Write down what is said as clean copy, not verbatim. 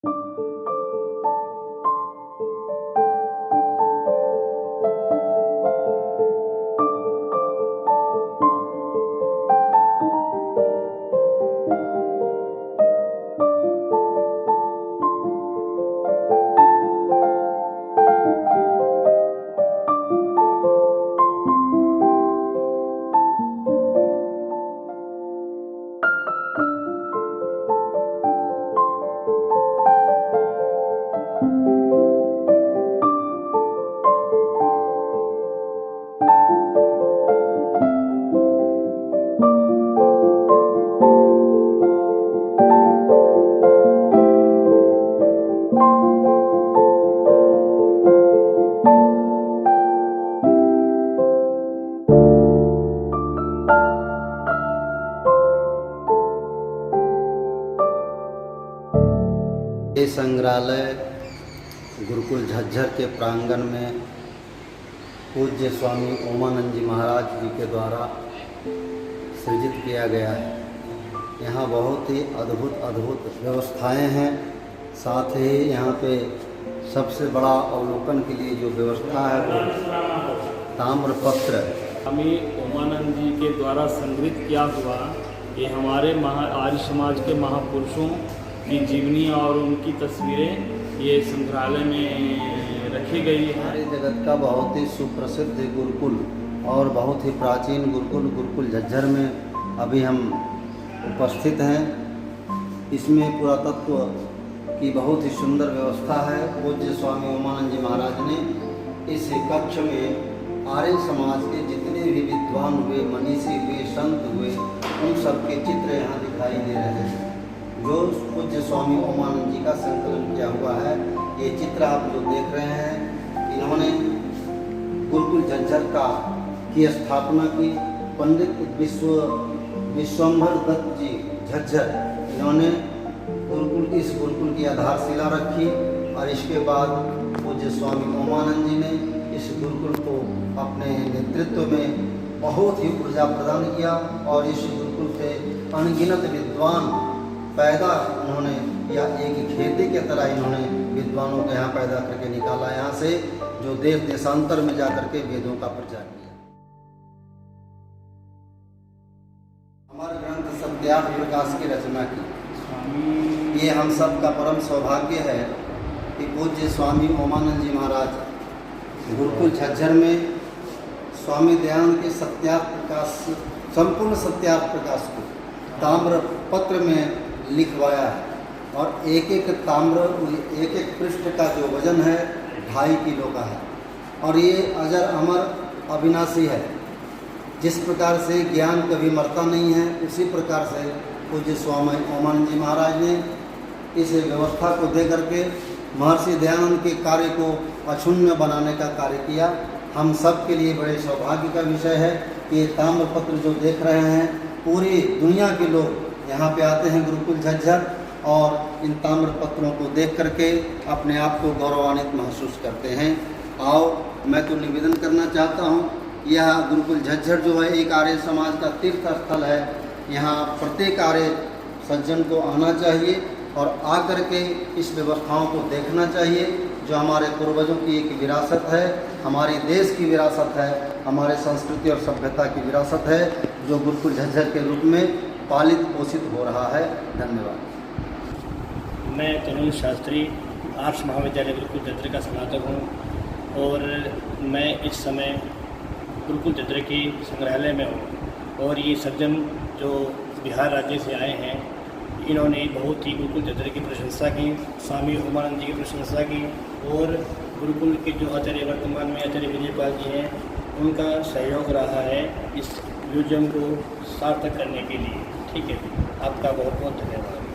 ये संग्रहालय गुरुकुल झज्जर के प्रांगण में पूज्य स्वामी ओमानंद जी महाराज जी के द्वारा सृजित किया गया है। यहाँ बहुत ही अद्भुत व्यवस्थाएं हैं। साथ ही यहाँ पे सबसे बड़ा अवलोकन के लिए जो व्यवस्था है वो ताम्रपत्र स्वामी ओमानंद जी के द्वारा संग्रहित किया हुआ ये हमारे आर्य समाज के महापुरुषों की जीवनी और उनकी तस्वीरें ये संग्रहालय में रखी गई है। हमारे जगत का बहुत ही सुप्रसिद्ध गुरुकुल और बहुत ही प्राचीन गुरुकुल झज्जर में अभी हम उपस्थित हैं। इसमें पुरातत्व की बहुत ही सुंदर व्यवस्था है। पूज्य स्वामी ओमानंद जी महाराज ने इस कक्ष में आर्य समाज के जितने भी विद्वान हुए, मनीषी हुए, संत हुए, उन सबके चित्र यहाँ दिखाई दे रहे हैं। जो पूज्य स्वामी ओमानंद जी का संकलन किया हुआ है। ये चित्र आप जो देख रहे हैं, इन्होंने गुरुकुल झज्जर की स्थापना की। पंडित विश्वंभर दत्त जी झज्जर, इन्होंने इस गुरुकुल की आधारशिला रखी और इसके बाद पूज्य स्वामी ओमानंद जी ने इस गुरुकुल को अपने नेतृत्व में बहुत ही ऊर्जा प्रदान किया और इस गुरुकुल से अनगिनत विद्वान पैदा उन्होंने या एक खेती के तरह इन्होंने विद्वानों को यहाँ पैदा करके निकाला, यहाँ से जो देश देशांतर में जाकर के वेदों का प्रचार किया। हमारे ग्रंथ सत्यार्थ प्रकाश की रचना की। ये हम सब का परम सौभाग्य है कि पूज्य स्वामी ओमानंद जी महाराज गुरुकुल झज्जर में स्वामी दयानंद के सत्यार्थ प्रकाश, संपूर्ण सत्यार्थ प्रकाश को ताम्र पत्र में लिखवाया है और एक एक पृष्ठ का जो वजन है 2.5 किलो का है और ये अजर अमर अविनाशी है। जिस प्रकार से ज्ञान कभी मरता नहीं है, उसी प्रकार से पूज्य स्वामी ओमानंद जी महाराज ने इस व्यवस्था को दे करके महर्षि दयानंद के कार्य को अक्षुण्ण बनाने का कार्य किया। हम सब के लिए बड़े सौभाग्य का विषय है कि ये ताम्रपत्र जो देख रहे हैं, पूरी दुनिया के लोग यहाँ पे आते हैं गुरुकुल झज्जर और इन ताम्रपत्रों को देख करके अपने आप को गौरवान्वित महसूस करते हैं। आओ, मैं तो निवेदन करना चाहता हूँ, यह गुरुकुल झज्जर जो है एक आर्य समाज का तीर्थ स्थल है। यहाँ प्रत्येक आर्य सज्जन को आना चाहिए और आकर के इस व्यवस्थाओं को देखना चाहिए जो हमारे पूर्वजों की एक विरासत है, हमारे देश की विरासत है, हमारे संस्कृति और सभ्यता की विरासत है, जो गुरुकुल झज्जर के रूप में पालित पोषित हो रहा है। धन्यवाद। मैं तरुण शास्त्री आर्ट्स महाविद्यालय गुरुकुल झज्जर का स्नातक हूँ और मैं इस समय गुरुकुल झज्जर के संग्रहालय में हूँ और ये सज्जन जो बिहार राज्य से आए हैं, इन्होंने बहुत ही गुरुकुल झज्जर की प्रशंसा की, स्वामी ओमानंद जी की प्रशंसा की और गुरुकुल के जो आचार्य वर्तमान में आचार्य विजयपाल जी हैं, उनका सहयोग रहा है इस म्यूजियम को सार्थक करने के लिए। ठीक है, आपका बहुत बहुत धन्यवाद।